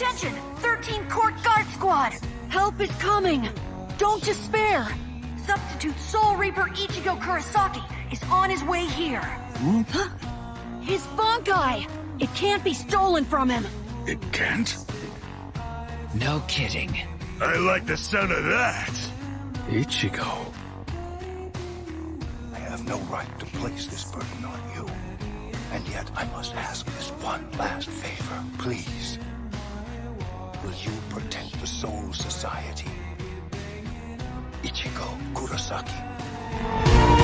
Attention! 13th Court Guard Squad! Help is coming! Don't despair! Substitute Soul Reaper Ichigo Kurosaki is on his way here. Huh? His Bankai! It can't be stolen from him! It can't? No kidding. I like the sound of that! Ichigo. I have no right to place this burden on you. And yet I must ask this one last favor, please. Will you protect the Soul Society? Ichigo Kurosaki.